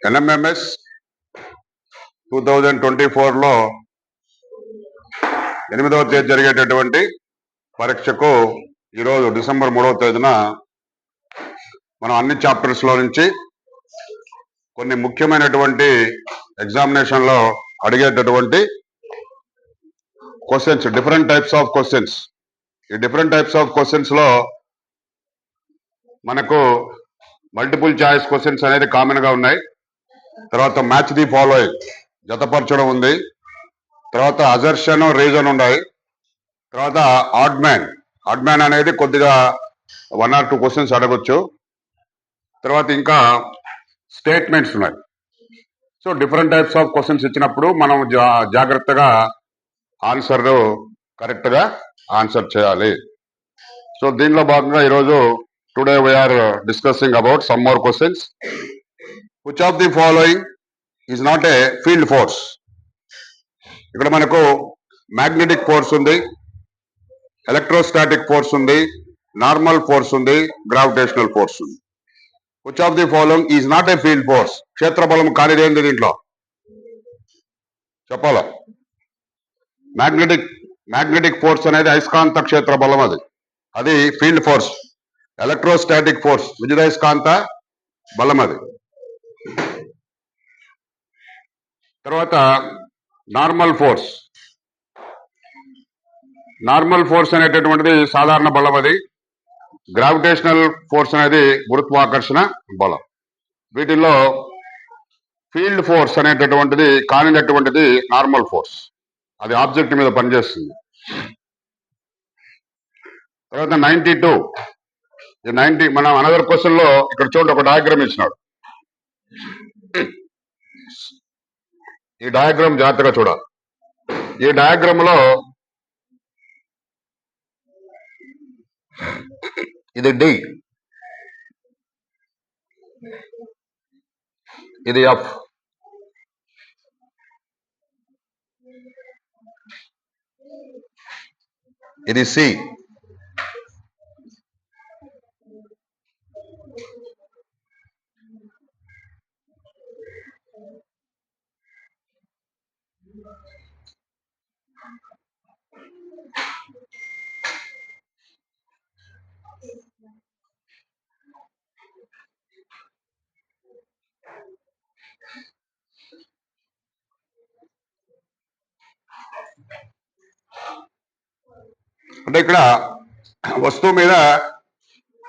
NMMS 2024లో 8వ తేదీ జరిగేటటువంటి పరీక్షకు ఈరోజు డిసెంబర్ 3వ తేదీన మనం అన్ని చాప్టర్స్ లో నుంచి కొన్ని ముఖ్యమైనటువంటి ఎగ్జామినేషన్ లో అడిగేటటువంటి questions, different types of questions. ఈ డిఫరెంట్ టైప్స్ ఆఫ్ క్వశ్చన్స్ లో మనకు మల్టిపుల్ చాయిస్ క్వశ్చన్స్ అనేది కామన్ గా ఉన్నాయి. తర్వాత మ్యాచ్ ది ఫాలోయింగ్ జతపరచడం ఉంది. తర్వాత అజర్షన్, రీజన్ ఉన్నాయి. తర్వాత ఆడ్ మ్యాన్ అనేది కొద్దిగా 1 or 2 క్వశ్చన్స్ అడగొచ్చు. తర్వాత ఇంకా స్టేట్మెంట్స్ ఉన్నాయి. So different types of questions ఇచ్చినప్పుడు మనం జాగ్రత్తగా ఆన్సర్ కరెక్ట్ గా ఆన్సర్ చేయాలి. సో దీనిలో భాగంగా ఈరోజు today we are discussing about some more questions. Which of the following is not a field force? ఇక్కడ మనకు మ్యాగ్నెటిక్ ఫోర్స్ ఉంది, ఎలక్ట్రోస్టాటిక్ ఫోర్స్ ఉంది, నార్మల్ ఫోర్స్ ఉంది, గ్రావిటేషనల్ ఫోర్స్ ఉంది. Which of the following is not a field force? క్షేత్రబలం కానిదేంది దీంట్లో చెప్పాలా? మ్యాగ్నెటిక్ ఫోర్స్ అనేది అయస్కాంత క్షేత్ర బలం, అది ఫీల్డ్ ఫోర్స్. ఎలక్ట్రోస్టాటిక్ ఫోర్స్ విద్యుదయస్కాంత బలం అది. తర్వాత నార్మల్ ఫోర్స్ అనేటటువంటిది సాధారణ బలం, అది. గ్రావిటేషనల్ ఫోర్స్ అనేది గురుత్వాకర్షణ బలం. వీటిల్లో ఫీల్డ్ ఫోర్స్ అనేటటువంటిది కానినటువంటిది నార్మల్ ఫోర్స్, అది ఆబ్జెక్ట్ మీద పనిచేస్తుంది. తర్వాత 92 మనం అనదర్ క్వశ్చన్ లో ఇక్కడ చూడండి, ఒక డయాగ్రామ్ ఇచ్చినాడు. ఈ డయాగ్రామ్ జాగ్రత్తగా చూడాలి. ఈ డయాగ్రామ్ లో ఇది డి, ఇది ఎఫ్, ఇది సి, అంటే ఇక్కడ వస్తువు మీద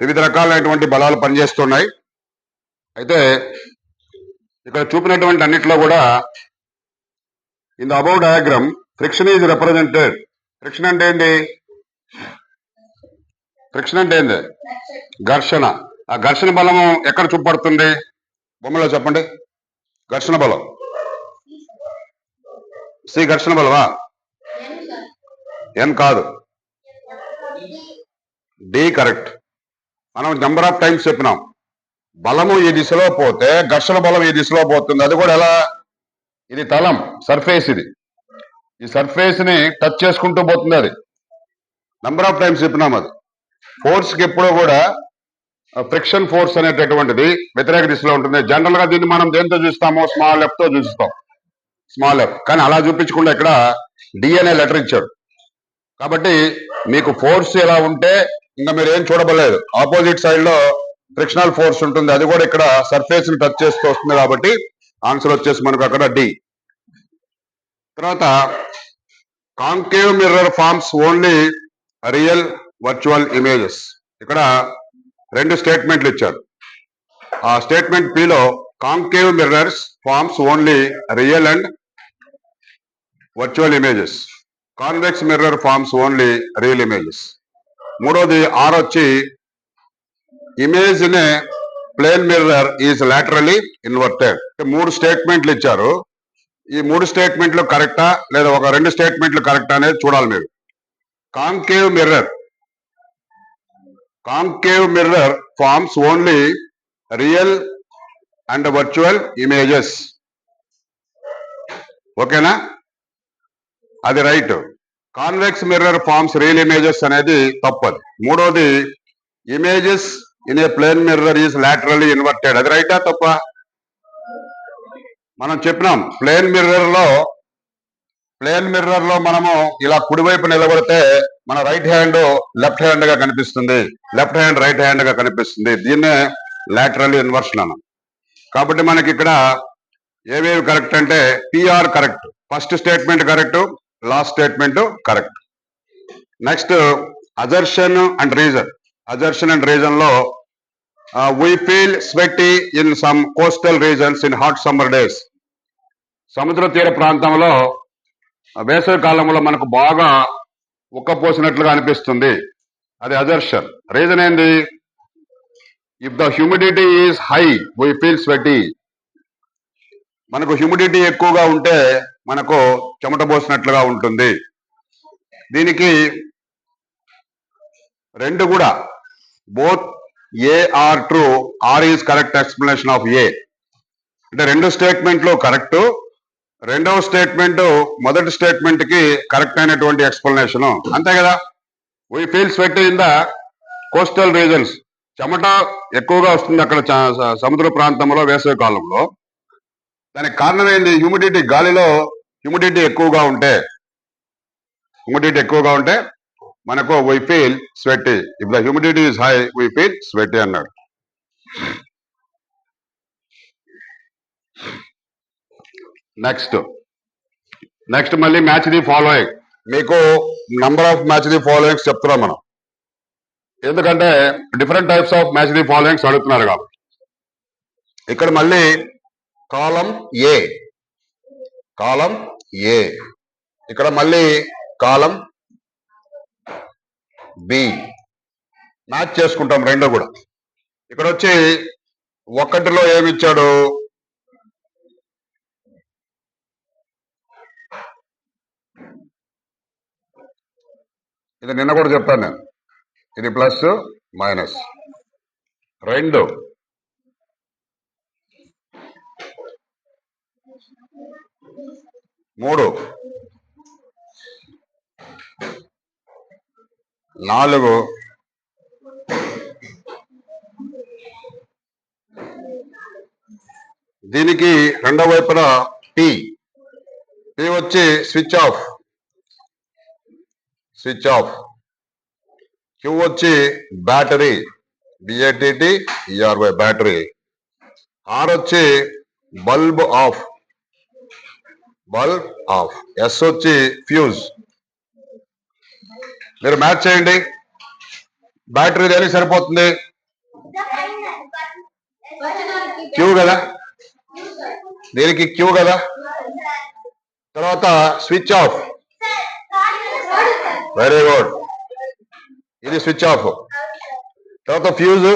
వివిధ రకాలైనటువంటి బలాలు పనిచేస్తున్నాయి. అయితే ఇక్కడ చూపినటువంటి అన్నిట్లో కూడా in the above diagram friction is represented. Friction అంటే ఏంది? ఘర్షణ. ఆ ఘర్షణ బలము ఎక్కడ చూపడుతుంది? బొమ్మలో చెప్పండి. ఘర్షణ బలం సి, ఘర్షణ బలమా? ఎన్ కాదు, డి కరెక్ట్. మనం నెంబర్ ఆఫ్ టైమ్స్ చెప్పినాం, బలము ఈ దిశలో పోతే ఘర్షణ బలం ఈ దిశలో పోతుంది. అది కూడా ఎలా? ఇది తలం, సర్ఫేస్, ఇది ఈ సర్ఫేస్ ని టచ్ చేసుకుంటూ పోతుంది. అది నెంబర్ ఆఫ్ టైమ్స్ చెప్పినాం. అది ఫోర్స్ కి ఎప్పుడూ కూడా ఫ్రిక్షన్ ఫోర్స్ అనేటటువంటిది వ్యతిరేక దిశలో ఉంటుంది. జనరల్ గా దీన్ని మనం దేంతో చూస్తామో? స్మాల్ ఎఫ్ తో చూస్తాం, స్మాల్ ఎఫ్. కానీ అలా చూపించకుండా ఇక్కడ డి అనే లెటర్ ఇచ్చాడు. కాబట్టి మీకు ఫోర్స్ ఎలా ఉంటే ఇంకా మీరు ఏం చూడబడలేదు. ఆపోజిట్ సైడ్ లో ఫ్రిక్షనల్ ఫోర్స్ ఉంటుంది, అది కూడా ఇక్కడ సర్ఫేస్ ని టచ్ చేస్తూ వస్తుంది. కాబట్టి ఆన్సర్ వచ్చేసి మనకు అక్కడ డి. తర్వాత concave mirror forms only real virtual images. ఇక్కడ 2 స్టేట్మెంట్లు ఇచ్చారు. ఆ స్టేట్మెంట్ పి లో concave mirrors forms only real and virtual images, convex mirror forms only real images. మూడోది ఆర్ వచ్చి image in a plane mirror is laterally inverted. 3 స్టేట్మెంట్లు ఇచ్చారు. ఈ 3 స్టేట్మెంట్లు కరెక్టా లేదా ఒక 2 స్టేట్మెంట్లు కరెక్టా అనేది చూడాలి మీరు. Concave mirror forms only real and virtual images. ఓకేనా? అది right. Convex mirror forms real images అనేది తప్పది. మూడోది images in a plane mirror is laterally inverted, అది రైటా తప్ప? మనం చెప్పినాం ప్లేన్ మిర్రర్ లో మనము ఇలా కుడివైపు నిలబడితే మన రైట్ హ్యాండ్ లెఫ్ట్ హ్యాండ్ గా కనిపిస్తుంది, లెఫ్ట్ హ్యాండ్ రైట్ హ్యాండ్ గా కనిపిస్తుంది. దీన్నే లాటరల్ ఇన్వర్షన్ అన్నాం. కాబట్టి మనకి ఇక్కడ ఏవేవి కరెక్ట్ అంటే PR correct, first statement correct, last statement correct. Next assertion and reason లో we feel sweaty in some coastal regions in hot summer days. సముద్ర తీర ప్రాంతంలో వేసవి కాలంలో మనకు బాగా ఉక్కపోసినట్లుగా అనిపిస్తుంది, అది అజర్షన్. రీజన్ ఏంది? If the humidity is high we feel sweaty. మనకు హ్యూమిడిటీ ఎక్కువగా ఉంటే మనకు చెమట పోసినట్లుగా ఉంటుంది. దీనికి రెండు కూడా both A R true, R is correct explanation of A. అంటే రెండు స్టేట్మెంట్లు కరెక్ట్, రెండవ స్టేట్మెంట్ మొదటి స్టేట్మెంట్ కి కరెక్ట్ అయినటువంటి ఎక్స్ప్లెనేషన్, అంతే కదా. We feel sweat in the coastal reasons, చెమట ఎక్కువగా వస్తుంది అక్కడ సముద్ర ప్రాంతంలో వేసవి కాలంలో. దానికి కారణం ఏంది? హ్యూమిడిటీ, గాలిలో హ్యూమిడిటీ ఎక్కువగా ఉంటే మనకు we feel sweaty. If the humidity is high we feel sweaty అన్నాడు. నెక్స్ట్ మళ్ళీ మ్యాచ్ ది ఫాలోయింగ్. మీకు number of match the followings చెప్తున్నాం మనం, ఎందుకంటే different types of match the followings అడుగుతున్నారు కాబట్టి. ఇక్కడ మళ్ళీ కాలం ఏ, ఇక్కడ మళ్ళీ కాలం బి, మ్యాచ్ చేసుకుంటాం రెండు కూడా. ఇక్కడ వచ్చి ఒకటిలో ఏమి ఇచ్చాడు? ఇది నిన్న కూడా చెప్పాను నేను, ఇది ప్లస్ మైనస్. రెండు మూడు నాలుగు దీనికి రెండో వైపున టీ వచ్చి స్విచ్ ఆఫ్, క్యూ వచ్చి బ్యాటరీ, BATTERY బ్యాటరీ. ఆర్ వచ్చి బల్బ్ ఆఫ్, ఎస్ వచ్చి ఫ్యూజ్. మీరు మ్యాచ్ చేయండి. బ్యాటరీ దేనికి సరిపోతుంది? క్యూ కదా, దీనికి క్యూ కదా. తర్వాత స్విచ్ ఆఫ్, వెరీ గుడ్, ఇది స్విచ్ ఆఫ్. తర్వాత ఫ్యూజ్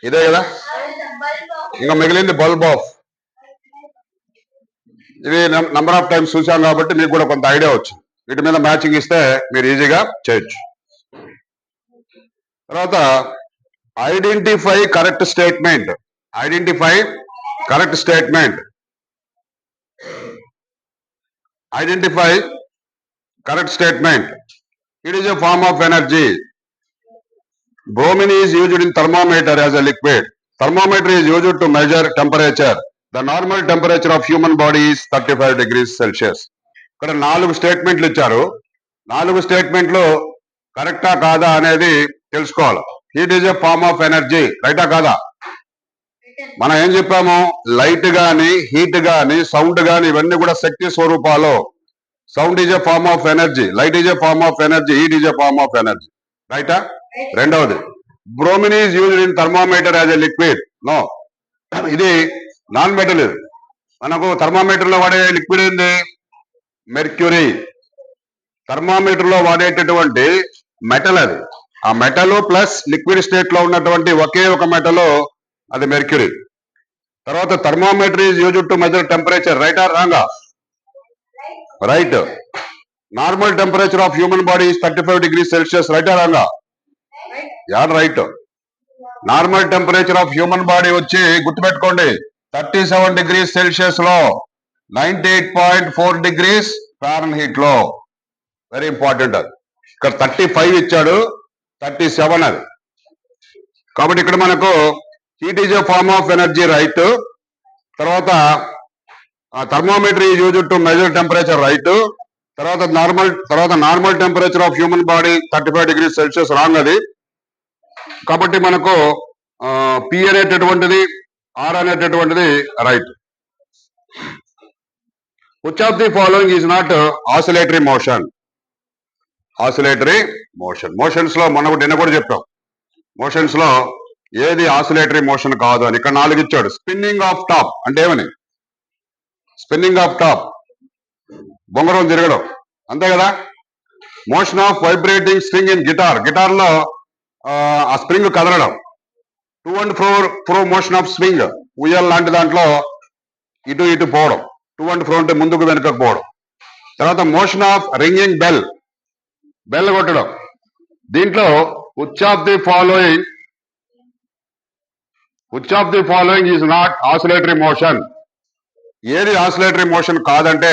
ఇదే కదా, ఇంకా మిగిలింది బల్బ్ ఆఫ్. ఇది నంబర్ ఆఫ్ టైమ్స్ చూసాం కాబట్టి మీకు కూడా కొంత ఐడియా వచ్చింది. వీటి మీద మ్యాచింగ్ ఇస్తే మీరు ఈజీగా చేయొచ్చు. తర్వాత identify correct statement. It is a form of energy. Bromine is used in thermometer as a liquid. Thermometer is used to measure temperature. The normal temperature of human body is 35 degrees Celsius. ఇక్కడ 4 స్టేట్మెంట్లు ఇచ్చారు. 4 స్టేట్మెంట్లు కరెక్టా కాదా అనేది తెలుసుకోవాలి. Heat is a form of energy, రైటా కాదా? మనం ఏం చెప్పాము? లైట్ గాని, హీట్ గాని, సౌండ్ గాని ఇవన్నీ కూడా శక్తి స్వరూపాలు. Sound is a form of energy, light is a form of energy, heat is a form of energy, రైటా? రెండవది bromine is used in thermometer as a liquid. No, ఇది నాన్ మెటల్. ఇది మనకు థర్మామీటర్ లో వాడే లిక్విడ్ ఏంది? Mercury. Thermometer లో వాడేటటువంటి metal అది. ఆ మెటల్ ప్లస్ లిక్విడ్ స్టేట్ లో ఉన్నటువంటి ఒకే ఒక మెటల్, అది మెర్క్యూరీ. తర్వాత thermometer is used to measure temperature, right or రాంగా? Right. Normal temperature of human body is 35 degrees Celsius, right or రాంగా? యాడ్ right. Normal temperature of human body వచ్చి గుర్తుపెట్టుకోండి 37 degrees Celsius లో, 98.4 degrees Fahrenheit లో. Very important. అది ఇక్కడ 35 ఇచ్చాడు, 37 అది. కాబట్టి ఇక్కడ మనకు heat is a form of energy, right. తర్వాత thermometer is used to measure temperature, right. తర్వాత normal temperature of human body 35 degrees Celsius, wrong అది. కాబట్టి మనకు పి అనేటటువంటిది, ఆర్ అనేటటువంటిది right. Which of the following is not oscillatory motion? Oscillatory motions లో మనం నిన్న కూడా చెప్పాం, మోషన్స్ లో ఏది ఆసిలేటరీ మోషన్ కాదు అని. ఇక్కడ 4 ఇచ్చాడు. స్పిన్నింగ్ ఆఫ్ టాప్ అంటే ఏమని? స్పిన్నింగ్ ఆఫ్ టాప్ బొంగరం తిరగడం, అంతే కదా. Motion of vibrating string in guitar లో ఆ స్ప్రింగ్ కదలడం. To and fro motion of swing, ఉయ్యాల లాంటి దాంట్లో ఇటు ఇటు పోవడం. టు అండ్ ఫ్రో అంటే ముందుకు వెనుకకు పోవడం. తర్వాత మోషన్ ఆఫ్ రింగింగ్ బెల్ కొట్టడం. దీంట్లో which of the following is not oscillatory motion? ఏది ఆసిలేటరీ మోషన్ కాదంటే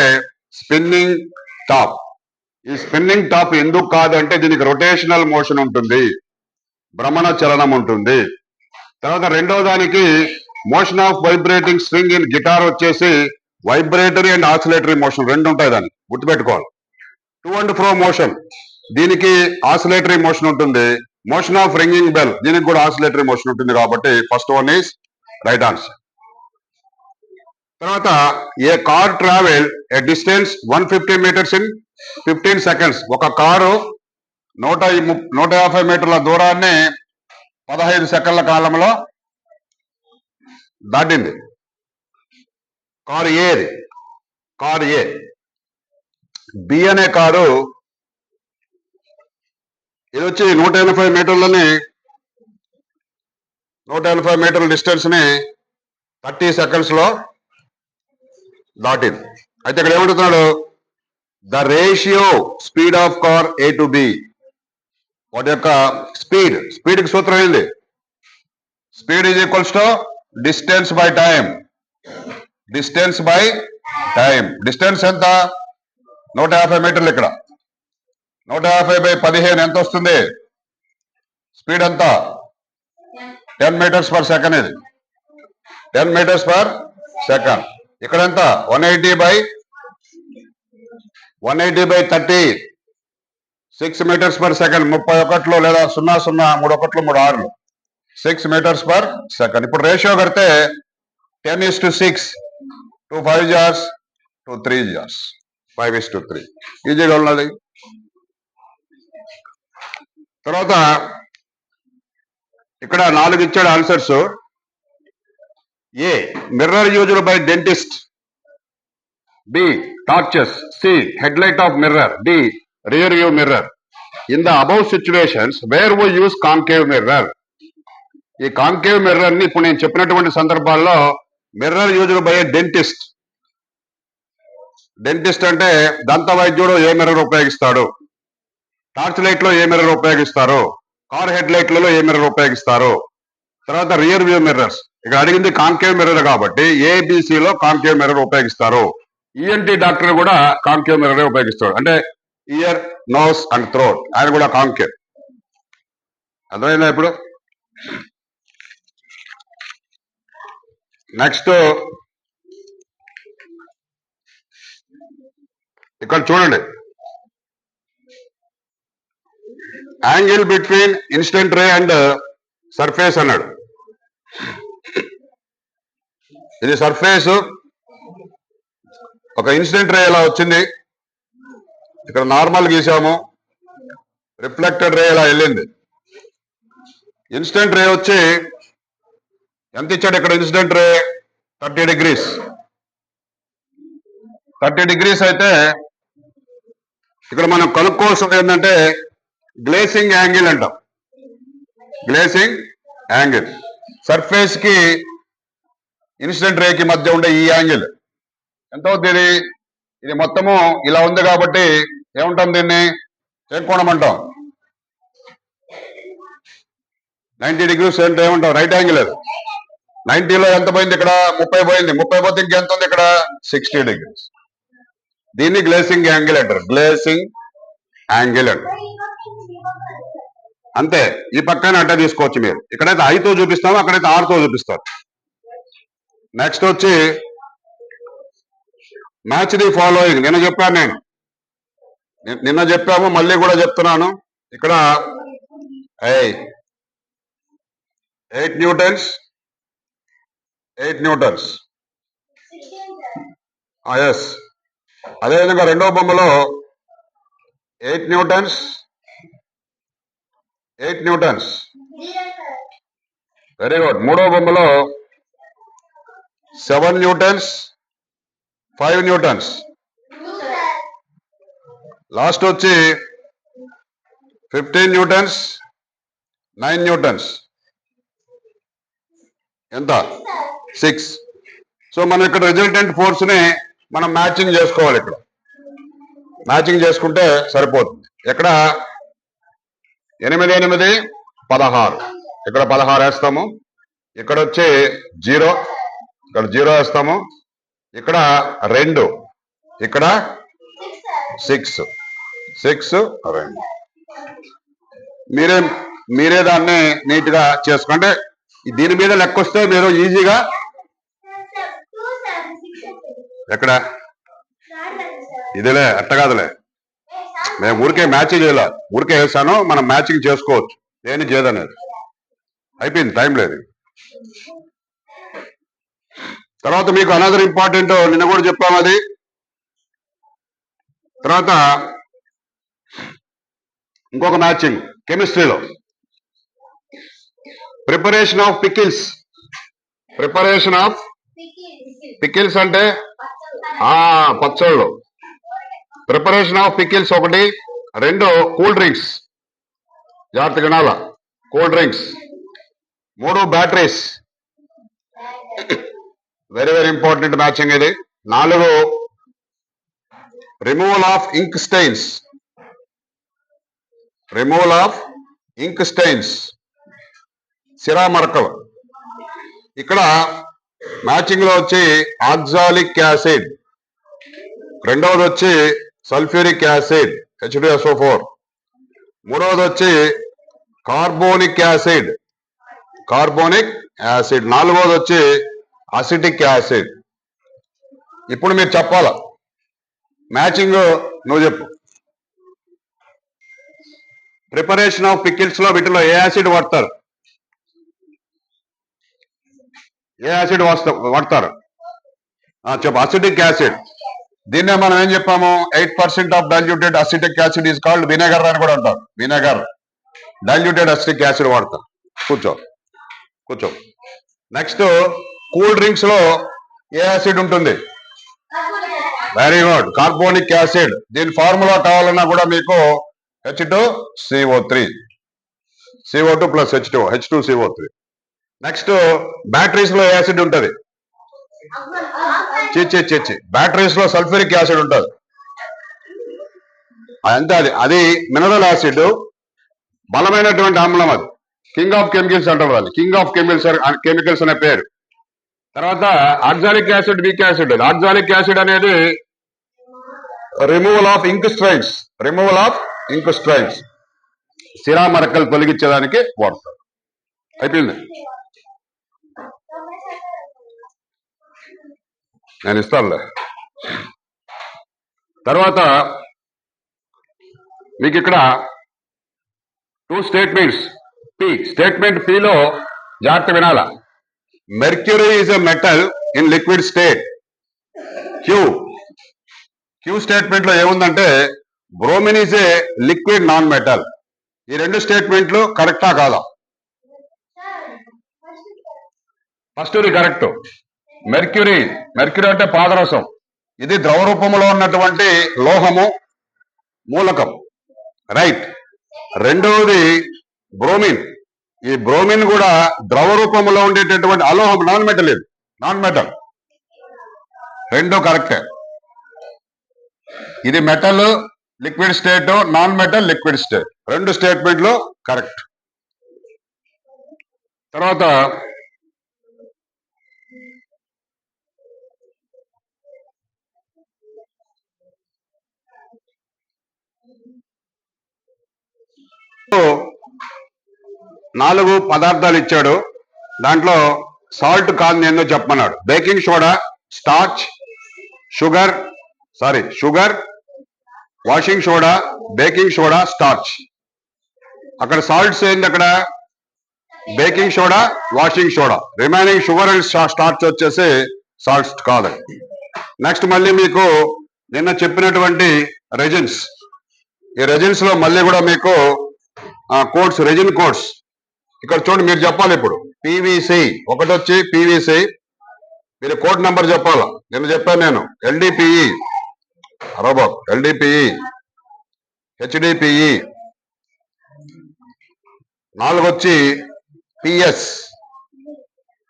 స్పిన్నింగ్ టాప్. ఈ స్పిన్నింగ్ టాప్ ఎందుకు కాదంటే దీనికి రొటేషనల్ మోషన్ ఉంటుంది, భ్రమణ చలనం ఉంటుంది. తర్వాత రెండో దానికి motion of vibrating string in guitar వచ్చేసి వైబ్రేటరీ అండ్ ఆసిలేటరీ మోషన్ రెండు ఉంటాయి, దాన్ని గుర్తుపెట్టుకోవాలి. టు అండ్ ఫ్రో మోషన్ దీనికి ఆసిలేటరీ మోషన్ ఉంటుంది. మోషన్ ఆఫ్ రింగింగ్ బెల్ దీనికి కూడా ఆసిలేటరీ మోషన్ ఉంటుంది. కాబట్టి first one is right answer. తర్వాత a car travel a distance 150 meters in 15 seconds. ఒక కారు 150 మీటర్ల దూరాన్ని 15 సెకండ్ల కాలంలో దాటింది. Car A. బి అనే కారు ఇది వచ్చి 180 మీటర్లని 180 మీటర్ల డిస్టెన్స్ ని 30 సెకండ్స్ లో దాటింది. అయితే ఇక్కడ ఏమంటున్నాడు? The ratio speed of car A to be. వాటి యొక్క స్పీడ్ కి సూత్రం ఏంది? Speed is equals to distance by time. Distance ఎంత? 150 మీటర్లు. ఇక్కడ 150/15 ఎంత వస్తుంది? స్పీడ్ ఎంత? 10 మీటర్స్ పర్ సెకండ్. ఇది 10 మీటర్స్ పర్ సెకండ్. ఇక్కడ ఎంత? 180/30 6 మీటర్స్ పర్ సెకండ్. 31 లేదా 0.03136 6 మీటర్స్ పర్ సెకండ్. ఇప్పుడు రేషియో కడితే 10:6 to 5 jars to 3 jars 5:3 ఈజీగా ఉన్నది. తర్వాత ఇక్కడ 4 ఇచ్చాడు answers. A mirror used by dentist, B torches, C headlight of mirror, D rear view mirror. In the above situations where we use concave mirror. ఈ concave mirror ని ఇప్పుడు నేను చెప్పినటువంటి సందర్భాల్లో మిర్రర్ యూజ్డ్ బై డెంటిస్ట్ అంటే దంత వైద్యుడు a mirror ఉపయోగిస్తాడు, టార్చ్ లైట్ లో ఏ మిర్రర్ ఉపయోగిస్తారు, కార్ హెడ్ లైట్లలో ఏ మిర్రర్ ఉపయోగిస్తారు. తర్వాత రియర్ వ్యూ మిర్రర్స్. ఇక్కడ అడిగింది కాంకేవ్ మిర్రర్ కాబట్టి ఏబిసిలో కాంకేవ్ మిర్రర్ ఉపయోగిస్తారు. ఈఎన్టీ డాక్టర్ కూడా కాంకేవ్ మిర్రర్ ఉపయోగిస్తాడు, అంటే ఇయర్, నోస్ అండ్ థ్రోట్. ఆయన కూడా కాంకేవ్. అర్థమైందా? ఇప్పుడు నెక్స్ట్ ఇక్కడ చూడండి, angle between incident ray and surface అన్నాడు. ఇది సర్ఫేస్, ఒక ఇన్సిడెంట్ రే ఇలా వచ్చింది, ఇక్కడ నార్మల్ గీసాము, రిఫ్లెక్టెడ్ రే ఇలా వెళ్ళింది. ఇన్సిడెంట్ రే వచ్చి ఎంత ఇచ్చాడు ఇక్కడ? Incident ray 30 degrees. 30 డిగ్రీస్ అయితే ఇక్కడ మనం కనుక్కోవాల్సింది ఏంటంటే గ్లేసింగ్ యాంగిల్ అంటాం. గ్లేసింగ్ యాంగిల్ సర్ఫేస్ కి ఇన్సిడెంట్ రేకి మధ్య ఉండే ఈ యాంగిల్ ఎంత అవుతుంది? ఇది మొత్తము ఇలా ఉంది కాబట్టి ఏమంటాం? దీన్ని ఏం కోణం అంటాం? 90 డిగ్రీస్ అంటే ఏమంటాం? Right angle. అది 90లో ఎంత పోయింది? ఇక్కడ 30 పోయింది. 30 పోతే ఇంకెంత ఉంది? ఇక్కడ 60 డిగ్రీస్. దీన్ని గ్లేసింగ్ యాంగిల్ అంటారు. గ్లేసింగ్ యాంగిల్ అంటారు. అంతే. ఈ పక్కన అట్ట తీసుకోవచ్చు మీరు. ఇక్కడైతే ఐతో చూపిస్తాము, అక్కడైతే ఆర్తో చూపిస్తారు. నెక్స్ట్ వచ్చి మ్యాచ్ ది ఫాలోయింగ్. నిన్న చెప్పాను నేను, నిన్న చెప్పాము, మళ్ళీ కూడా చెప్తున్నాను. ఇక్కడ 8 న్యూటన్స్, 8 న్యూటన్స్. ఎస్. అదేవిధంగా రెండో బొమ్మలో 8 న్యూటన్స్, 8 న్యూటన్స్. Very good. మూడో బొమ్మలో 7 న్యూటన్స్, 5 న్యూటన్స్. లాస్ట్ వచ్చి 15 న్యూటన్స్, 9 న్యూటన్స్. ఎంత? 6. సో మనం ఇక్కడ రిజల్టెంట్ ఫోర్స్ ని మనం మ్యాచింగ్ చేసుకోవాలి. ఇక్కడ మ్యాచింగ్ చేసుకుంటే సరిపోతుంది. ఇక్కడ 8, 8, 16. ఇక్కడ 16 వేస్తాము. ఇక్కడ వచ్చి 0, ఇక్కడ 0 వేస్తాము. ఇక్కడ 2, ఇక్కడ 6, 6, 2. మీరే దాన్ని నీట్ గా చేసుకోండి. దీని మీద లెక్క వస్తే మీరు ఈజీగా ఎక్కడ ఇదేలే అట్ట కాదులే, మేము ఊరికే మ్యాచింగ్ చేయాల, ఊరికే వేసాను. మనం మ్యాచింగ్ చేసుకోవచ్చు, ఏమి చేయదనేది. అయిపోయింది, టైం లేదు. తర్వాత మీకు అనదర్ ఇంపార్టెంట్, నిన్న కూడా చెప్పాము అది. తర్వాత ఇంకొక మ్యాచింగ్ కెమిస్ట్రీలో, preparation of pickles. Preparation of pickles అంటే పచ్చళ్ళు. ప్రిపరేషన్ ఆఫ్ పికిల్స్ ఒకటి. 2 కూల్ డ్రింక్స్, జాగ్రత్తగా వినాల, cool drinks. 3 batteries, very very important matching ఇది. 4 removal of ink stains. Removal of ink stains, సిరా మరకలు. ఇక్కడ మ్యాచింగ్ లో వచ్చి ఆక్సాలిక్ యాసిడ్, రెండవది వచ్చి సల్ఫ్యూరిక్ యాసిడ్ H2SO4, మూడవది వచ్చి కార్బోనిక్ యాసిడ్, కార్బోనిక్ యాసిడ్, నాలుగవది వచ్చి అసిటిక్ యాసిడ్. ఇప్పుడు మీరు చెప్పాల మ్యాచింగ్, నువ్వు చెప్పు. ప్రిపరేషన్ ఆఫ్ పికిల్స్ లో వీటిలో ఏ యాసిడ్ వాడతారు? ఏ యాసిడ్ వాడతారు? చెప్పు. Acetic acid. దీన్నే మనం ఏం చెప్పాము? 8% of diluted acetic acid is called vinegar అని కూడా అంటారు. వినేగర్, డైల్యూటెడ్ అసిటిక్ యాసిడ్ వాడతారు. కూర్చో కూర్చో. నెక్స్ట్ కూల్ డ్రింక్స్ లో ఏ యాసిడ్ ఉంటుంది? Very good, carbonic acid. దీని ఫార్ములా కావాలన్నా కూడా మీకు H2CO3, CO2 plus H2CO3. Next batteries లో యాసిడ్ ఉంటుంది. బ్యాటరీస్ లో సల్ఫ్యూరిక్ యాసిడ్ ఉంటుంది. అంతే, అది మినరల్ యాసిడ్, బలమైనటువంటి ఆమ్లం. అది కింగ్ ఆఫ్ కెమికల్స్ అంటారు. అది కింగ్ ఆఫ్ కెమికల్స్ అనే పేరు. తర్వాత oxalic acid weak acid. Oxalic acid అనేది removal of ink strains, removal of ink strains, సిరా మరకలు తొలగించడానికి వాడతారు. అయిపోయింది, నేను ఇస్తానులే. తర్వాత మీకు ఇక్కడ 2 స్టేట్మెంట్స్. స్టేట్మెంట్ పి లో జాగ్రత్త వినాల. Mercury is a metal in liquid state. Q statement లో ఏముందంటే bromine is a liquid non metal. ఈ 2 స్టేట్మెంట్లు కరెక్టా కాదా? ఫస్ట్ ఇది కరెక్ట్. మెర్క్యూరీ అంటే పాదరసం. ఇది ద్రవ రూపంలో ఉన్నటువంటి లోహము, మూలకం. రైట్. రెండవది బ్రోమిన్. ఈ బ్రోమిన్ కూడా ద్రవ రూపంలో ఉండేటటువంటి అలోహం, నాన్ మెటల్. ఇది నాన్ మెటల్. రెండు కరెక్టే. ఇది metal liquid state, non metal liquid state. 2 స్టేట్మెంట్లు కరెక్ట్. తర్వాత నాలుగు పదార్థాలు ఇచ్చాడు. దాంట్లో సాల్ట్ కాదు ఏందో చెప్పమన్నాడు. Baking soda, starch, sugar, sugar, washing soda, baking soda, starch. అక్కడ సాల్ట్స్ ఏంది? అక్కడ baking soda, washing soda. Remaining sugar and starch వచ్చేసి సాల్ట్స్ కాదండి. నెక్స్ట్ మళ్ళీ మీకు నిన్న చెప్పినటువంటి రెజిన్స్, ఈ రెజిన్స్ లో మళ్ళీ కూడా మీకు కోడ్స్, రెజిన్ కోడ్స్ ఇక్కడ చూడండి. మీరు చెప్పాలి ఇప్పుడు. పీవీసీ ఒకటి వచ్చి పీవీసీ, మీరు కోడ్ నెంబర్ చెప్పాలి. నిన్న చెప్పాను నేను. ఎల్డిపిఈ అరబాబ్, ఎల్డిపిఈ, హెచ్డిపిఈ, 4 వచ్చి పిఎస్,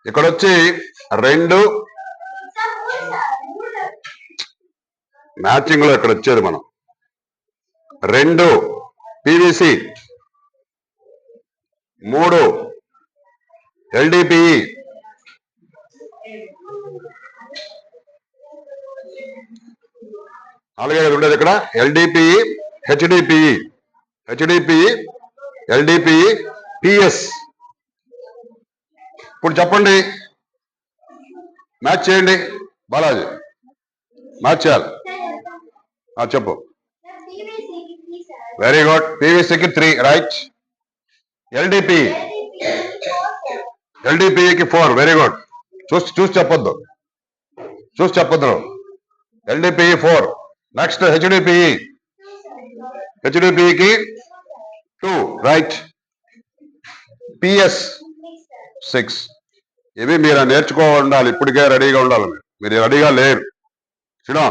ఇక్కడ వచ్చి 2 మ్యాచింగ్ లో ఇక్కడ వచ్చేది మనం 2 పీవీసీ, 3 ఎల్డిపిఈ, 4 ఉండేది ఇక్కడ ఎల్డిపిఈ, హెచ్డిపిఈ, ఎల్డిపిఈ, పిఎస్. ఇప్పుడు చెప్పండి, మ్యాచ్ చేయండి బాలాజీ, మ్యాచ్ చేయాలి. చెప్పు. Very good. పీవీసీకి 3 రైట్. ఎల్డిపిఈకి 4 వెరీ గుడ్. చూసి చెప్పొద్దు, ఎల్డిపిఈ 4. నెక్స్ట్ హెచ్డిపిఈకి 2 రైట్. పిఎస్ 6. ఇవి మీరు నేర్చుకో ఉండాలి. ఇప్పటికే రెడీగా ఉండాలి. మీరు రెడీగా లేరు. చూడా